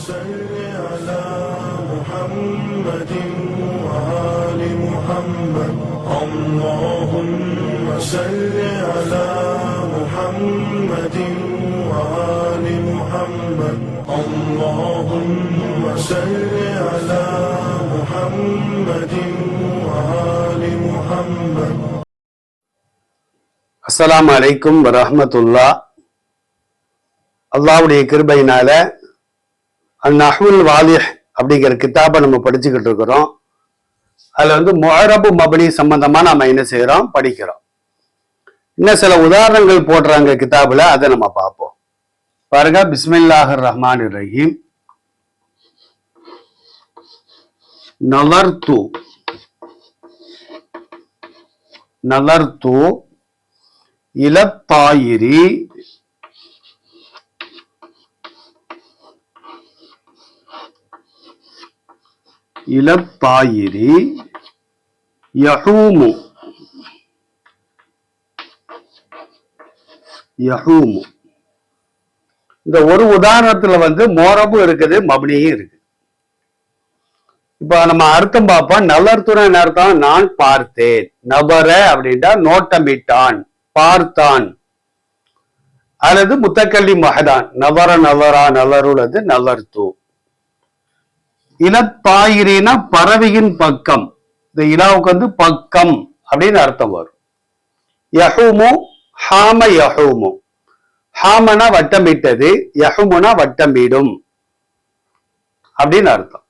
صل على محمد وآل محمد اللهم صل على محمد وآل محمد اللهم صل على محمد وآل محمد. அஸ்ஸலாமு அலைக்கும் வரஹ்மத்துல்லாஹ். அல்லாஹ்வுடைய கிருபையினால அந்நஹ்வுல் வாலிஹ் அப்படிங்கிற கிதாபை நம்ம படிச்சுக்கிட்டு இருக்கிறோம். அதுல முஅரபு மப்னி சம்பந்தமா நம்ம என்ன செய்யறோம், படிக்கிறோம். இன்னும் சில உதாரணங்கள் போடுறாங்க கிதாபுல, அதை நம்ம பார்ப்போம். பாருங்க, பிஸ்மில்லாஹிர் ரஹ்மானிர் ரஹீம். நலர்து நலர்து இலத்தாயிரி இலத்தாயிரி யஹூமு யஹூமு. இந்த ஒரு உதாரணத்துல மோரபு இருக்குது, மப்னியும் இருக்கு. இப்ப நம்ம அர்த்தம் பார்ப்போம். நலர்த்துன அர்த்தம் நான் பார்த்தேன். நபர அப்படின்ட்டா நோட்டமிட்டான், பார்த்தான். அல்லது முத்தக்கல்லி மஹதான் நவர நவரா நலருளது நலர்த்து. இலத்தாயிரினா பறவையின் பக்கம். இந்த இலாவுக்கு பக்கம் அப்படின்னு அர்த்தம் வரும். யஹூமு ஹாம யஹூமு. ஹாமனா வட்டமிட்டது, யஹூமுனா வட்டமிடும் அப்படின்னு அர்த்தம்.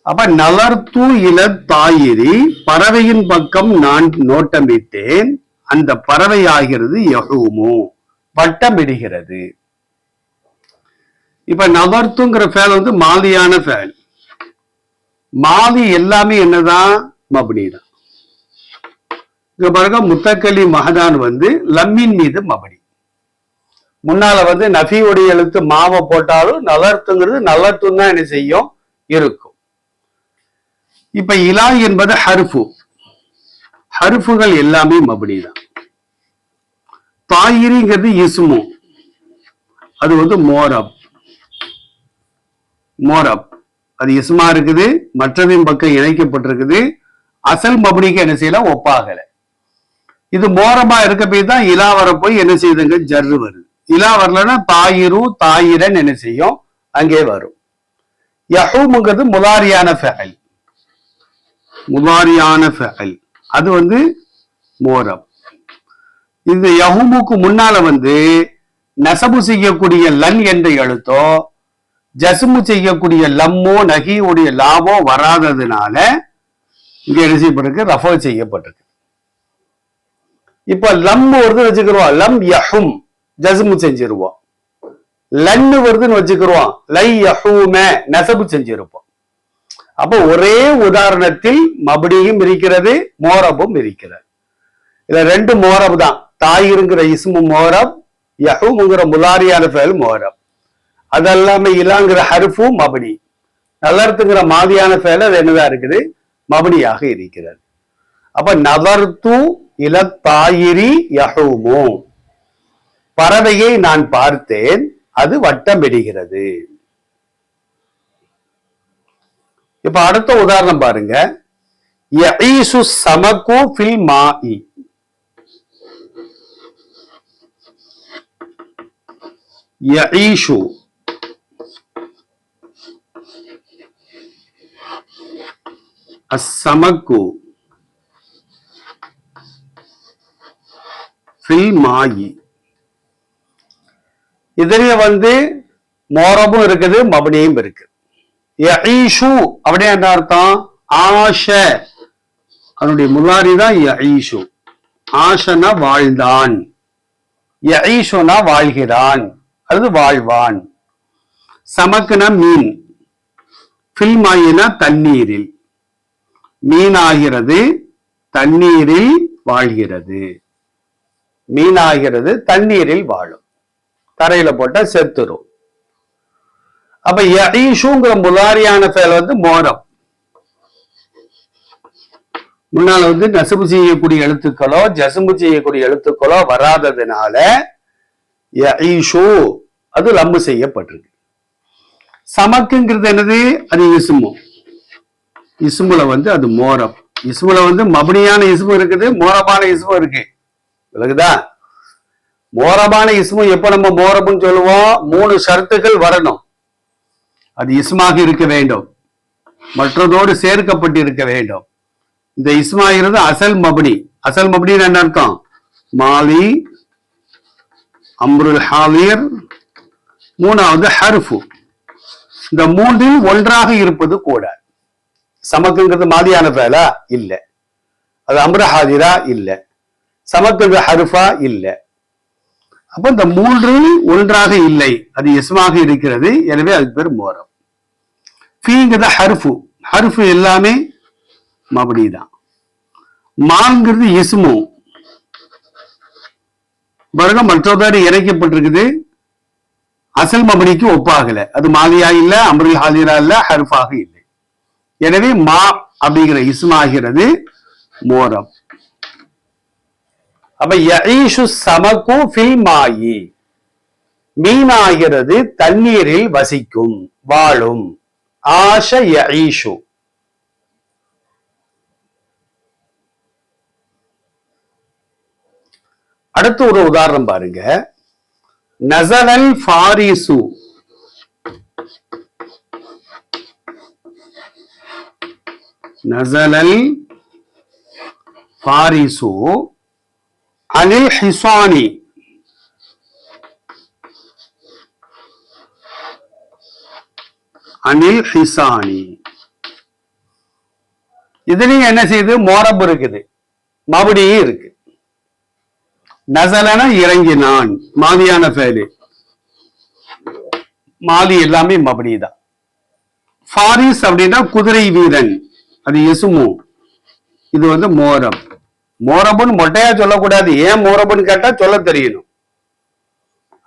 அப்ப நலர்த்து இலத்தாயிரி பறவையின் பக்கம் நான் நோட்டமிட்டேன். அந்த பறவை ஆகிறது யஹூமு, வட்டமிடுகிறது. இப்ப நவர்த்துங்கிற ஃபேல் மாதியான ஃபேல். மாதி எல்லாமே என்னதான், மப்னி தான். இங்க பாருங்க, முத்தக்கலி மஹதான் லம்மின் மீது மப்னி. முன்னால நஃபியுடைய எழுத்து மாவை போட்டாலும் நலர்த்துங்கிறது நலர்த்தும் தான் என்ன செய்யும், இருக்கும். இப்ப இலா என்பது ஹர்ஃபு. ஹர்ஃபுகள் எல்லாமே மப்னி தான். தாயிரிங்கிறது இஸ்மு, அது மோரப். மோரப் அது இஸ்மா இருக்குது, மற்றதின் பக்கம் இணைக்கப்பட்டிருக்குது. அசல் மப்னிக்கு என்ன செய்யலாம், ஒப்பாகல. இது மோரமா இருக்க போய் தான் இலா வர போய் என்ன செய்யுதுங்க, ஜர்ரு வருது. இலா வரலன்னா தாயிரு தாயிரன் என்ன செய்யும், அங்கே வரும். யஹூமுங்கிறது முதாரியான ஃபஅல். முதாரியான ஃபஅல் அது மோரப். இந்த யஹூமுக்கு முன்னால நசபு செய்யக்கூடிய லன் என்ற எழுத்தோ ஜஸ்மு செய்யக்கூடிய லம்மோ நகி உடைய லாபோ வராததுனால இங்க என்ன செய்யப்பட்டிருக்கு, ரஃபா செய்யப்பட்டிருக்கு. இப்ப லம் வருதுன்னு வச்சுக்கிறோம், லம் யஹும் ஜஸ்மு செஞ்சிருவோம். லன்னு வருதுன்னு வச்சுக்கிறோம், லை யஹூம நசபு செஞ்சிருப்போம். அப்ப ஒரே உதாரணத்தில் மப்னியும் இருக்கிறது, மோரபும் இருக்கிறது. இதுல ரெண்டு மோரப் தான். தாயிருங்கிற இஸ்மு மோரப், யஹூமுங்கிற முலாரியான ஃபேல் மோரப். அதெல்லாமே இலாங்கிற ஹர்ஃபு மப்னி. நலர்த்துங்கிற மாதியான ஃபேல் அது என்னதான் இருக்குது, மப்னியாக இருக்கிறது. அப்ப நலர்த்து இலத்தாயிரி யஹூமு, பறவையை நான் பார்த்தேன், அது வட்டமிடுகிறது. இப்ப அடுத்த உதாரணம் பாருங்க. யஈசு ஸமகு ஃபில் மாஇ. யஈஷு அஸ்ஸமகு ஃபில் மாஇ. இதுல மோரபும் இருக்குது, மப்னியும் இருக்கு. யஈஷு அப்படியே என்ன அர்த்தம், ஆஷ. அதனுடைய முலாரி தான் யஈஷு. ஆஷனா வாழ்ந்தான், யஈஷுனா வாழ்கிறான் அல்லது வாழ்வான். சமக்குனா மீன், ஃபில் மாயினா தண்ணீரில். மீனாகிறது தண்ணீரில் வாழ்கிறது. மீனாகிறது தண்ணீரில் வாழும், தரையில போட்டா செத்துரும். அப்ப யஈஷுங்கிற முலாரியான ஃபேல் மோரம். முன்னால நசபு செய்யக்கூடிய எழுத்துக்களோ ஜஸ்மு செய்யக்கூடிய எழுத்துக்களோ வராததுனால யஈஷு அது லம்பு செய்யப்பட்டிருக்கு. சமக்குங்கிறது என்னது? அது இஸ்மு. இஸ்முல வந்து அது மோரப். இஸ்முல வந்து மபனியான இஸ்மு இருக்குது, மோரபான இஸ்மு இருக்கு. விளக்குதா? மோரபான இஸ்மு எப்ப நம்ம மோரப்னு சொல்லுவோம்? 3 ஷரத்துகள் வரணும். அது இஸ்மாக இருக்க வேண்டும், மற்றதோடு சேர்க்கப்பட்டு இருக்க வேண்டும். இந்த இஸ்மாகிறது அசல் மபனி. அசல் மபனின்னு என்ன அர்த்தம்? மாலி, அம்ருல் ஹாலிர், 3வது ஹர்ஃபு. இந்த 3ல் ஒன்றாக இருப்பது கூட. சமக்குங்கிறது மாதியான ஃபேலா? இல்ல. அது அம்ரு ஹாதிரா? இல்ல. சமக்குங்கிறது ஹர்ஃபா? இல்ல. அப்ப இந்த 3ல் ஒன்றாக இல்லை, அது இஸ்மாக இருக்கிறது. எனவே அதுக்கு பேர் மோரம். ஃபீங்கிறது ஹர்ஃபு. ஹர்ஃபு எல்லாமே மபனி தான். மாங்கிறது இஸ்மு. பாருங்க, மற்றதோடு இணைக்கப்பட்டிருக்குது, அசல் மபனிக்கு ஒப்பாகல. அது மாலியா இல்ல, அம்ருல் ஹாலிரா இல்ல, ஹர்ஃபாக இல்லை. எனவே மா அப்படிங்கிற இஸ்மாகிறது மோரம். அப்ப யஈஷு சமக்கு ஃபில் மாயி, மீனாகிறது தண்ணீரில் வசிக்கும், வாழும். ஆஷ யஈஷு. அடுத்து ஒரு உதாரணம் பாருங்க. நஸலல் ஃபாரிசு, நஸலல் ஃபாரிசு அனில் ஹிசானி, அனில் ஹிசானி. இதுலயும் என்ன செய்யுது? மோரப் இருக்குது, மபனியும் இருக்கு. நஸலன இறங்கினான், மாதியான ஃபேலு. மாலி எல்லாமே மபனி தான். ஃபாரிஸ் அப்படின்னா குதிரை வீரன், அது இஸ்மு. இது வந்து மோரப். மோரபுன்னு மொட்டையா சொல்லக்கூடாது. ஏன் மோரபுன்னு கேட்டா சொல்ல தெரியணும்.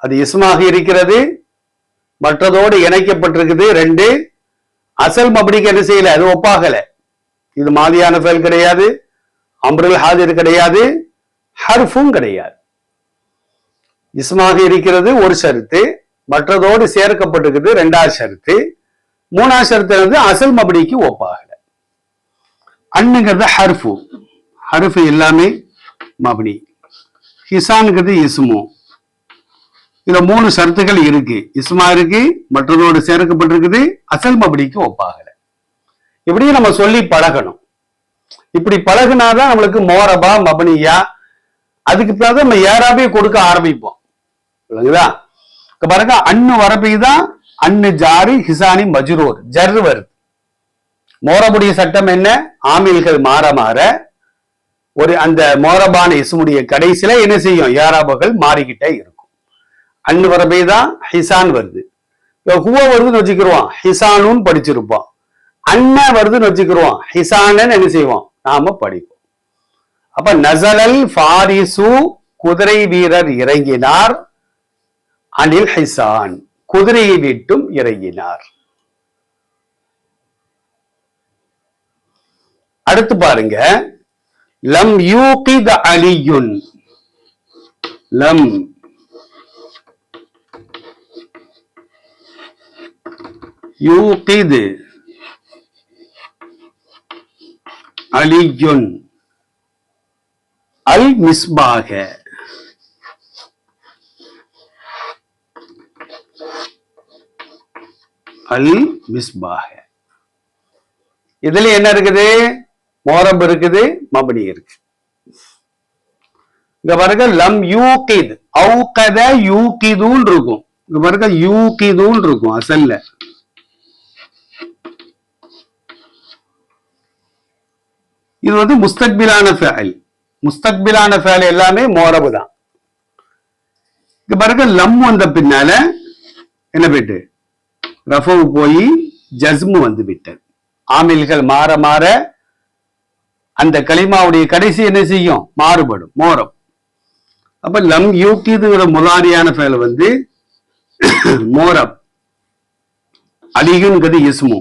அது இஸ்மாக இருக்கிறது, மற்றதோடு இணைக்கப்பட்டிருக்குது. 2 அசல் மபனிக்கு என்ன செய்யல? அது ஒப்பாகல. இது மாதியான ஃபேல் கிடையாது, அம்ருல் ஹாதிர் கிடையாது, ஹர்ஃபும் கிடையாது. இஸ்மாக இருக்கிறது ஒரு ஷரத்து, மற்றதோடு சேர்க்கப்பட்டிருக்குது 2வது ஷரத்து. 3வது ஷரத்து வந்து அசல் மபனிக்கு ஒப்பாகல. அன்னுங்கிறது ஹர்ஃபு. ஹர்ஃபு எல்லாமே மபனி. ஹிசானுங்கிறது இஸ்மு. இதுல 3 ஷரத்துகள் இருக்கு. இஸ்மா இருக்கு, மற்றதோடு சேர்க்கப்பட்டிருக்குது, அசல் மபனிக்கு ஒப்பாகல. இப்படியும் நம்ம சொல்லி பழகணும். இப்படி பழகுனாதான் நம்மளுக்கு மோரபா மபனியா, அதுக்கு பிறகு நம்ம ஏறாவே கொடுக்க ஆரம்பிப்போம். பாருங்க, அன்னு வரப்பைதான் அன்னு ஜாரி ஹிசானி மஜ்ரூர், ஜர் வருது. மோரபுடைய சட்டம் என்ன? ஆமில்கள் மாற மாற ஒரு அந்த மோரபான இஸ்முடைய கடைசியில என்ன செய்யும்? ஏராபுகள் மாறிக்கிட்டே இருக்கும். அன்னு வரப்பைதான் ஹிசான் வருது. ஹுவ வருதுன்னு வச்சுக்கிருவோம், ஹிசானுன்னு படிச்சிருப்போம். அன்ன வருதுன்னு வச்சுக்கிருவோம், ஹிசானன்னு என்ன செய்வோம்? நாம படிப்போம். அப்ப நஸலல் ஃபாரிசு, குதிரை வீரர் இறங்கினார், அனில் ஹிசான், குதிரையை விட்டும் இறங்கினார். அடுத்து பாருங்க, லம் யூகித் அலியுன், லம் யூகித் அலியுன் அல் மிஸ்பாக, அல் மிஸ்பாக. இதுல என்ன இருக்குது? மோரப் இருக்குது, மபனி இருக்கு. இங்க பாருங்க, லம் யூகித், அவுகத யூகிதுன் இருக்கும். இங்க பாருங்க, யூகிதுன் இருக்கும் அசல்ல. இது வந்து முஸ்தக்பிலான ஃபேல். முஸ்தக்பிலான ஃபேல் எல்லாமே மோரபு தான். இங்க பாருங்க, லம் வந்த பின்னால என்ன போயிட்டு ரஃபு போய் ஜஸ்மு வந்து விட்டது. ஆமில்கள் மாற மாற அந்த கலிமாவுடைய கடைசி என்ன செய்யும்? மாறுபடும், மோரம். அப்ப லம் யூகிதுங்கிற முலாரியான ஃபேல் வந்து மோரப். அலிகுங்கிறது இஸ்மு,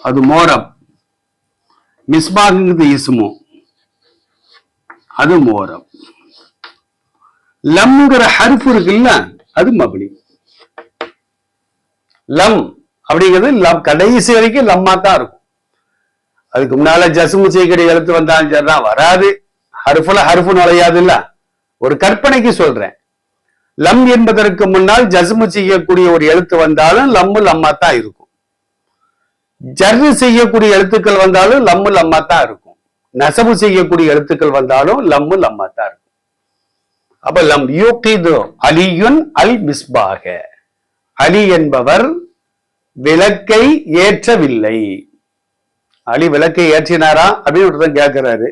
அது மோரப். மிஸ்பாகுங்கிறது இஸ்மு, அது மோரப். லம்ங்கிற ஹர்ஃப் இருக்குல்ல, அது மபனி. லம் அப்படிங்கிறது லம் கடைசி வரைக்கும் லம்மா தான் இருக்கும். அதுக்கு முன்னால ஜஸ்மு செய்கடி எழுத்து வந்தாலும் சரிதான், வராது. ஹர்ஃபுல ஹர்ஃபு நுழையாது இல்ல. ஒரு கற்பனைக்கு சொல்றேன். லம் என்பதற்கு முன்னால் ஜஸ்மு செய்யக்கூடிய ஒரு எழுத்து வந்தாலும் லம்மு லம்மா தான் இருக்கும். ஜர்ரு செய்யக்கூடிய எழுத்துக்கள் வந்தாலும் லம்மு லம்மா தான் இருக்கும். நசபு செய்யக்கூடிய எழுத்துக்கள் வந்தாலும் லம்மு லம்மா தான் இருக்கும். அப்ப லம் யூகிது அலியுன் அல் மிஸ்பாக, அலி என்பவர் விளக்கை ஏற்றவில்லை. அலி விளக்கை ஏற்றினாரா அப்படின்னு ஒருத்தன் கேட்கிறாரு.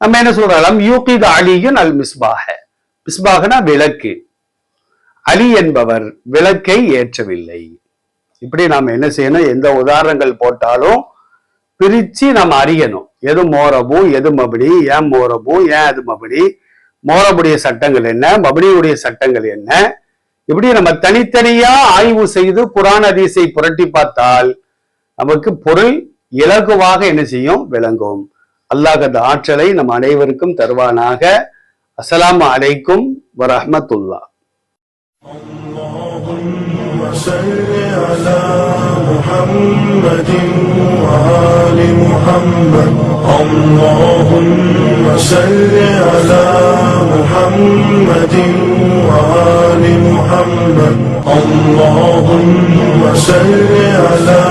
நம்ம என்ன சொல்றோம்? லம் யூகிது அலியுன் அல் மிஸ்பாக, மிஸ்பாகனா விளக்கு. அலி என்பவர் விளக்கை ஏற்றவில்லை. இப்படி நாம என்ன செய்யணும்? எந்த உதாரணங்கள் போட்டாலும் பிரிச்சு நம்ம அறியணும். எது மோரபு, எது மபடி, ஏன் மோரபு, ஏன் அது மபடி, மோரபுடைய சட்டங்கள் என்ன, மபடியுடைய சட்டங்கள் என்ன, இப்படி நம்ம தனித்தனியா ஆய்வு செய்து குர்ஆன் ஹதீஸை புரட்டி பார்த்தால் நமக்கு பொருள் இலகுவாக என்ன செய்யும்? விளங்கும். அல்லாஹ் அந்த ஆற்றலை நம் அனைவருக்கும் தருவானாக. அஸ்ஸலாமு அலைக்கும் வரஹ்மத்துல்லாஹ். صل على محمد وآل محمد. اللهم صل على محمد وآل محمد. اللهم صل على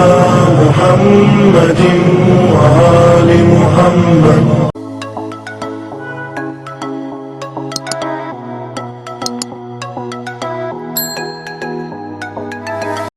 محمد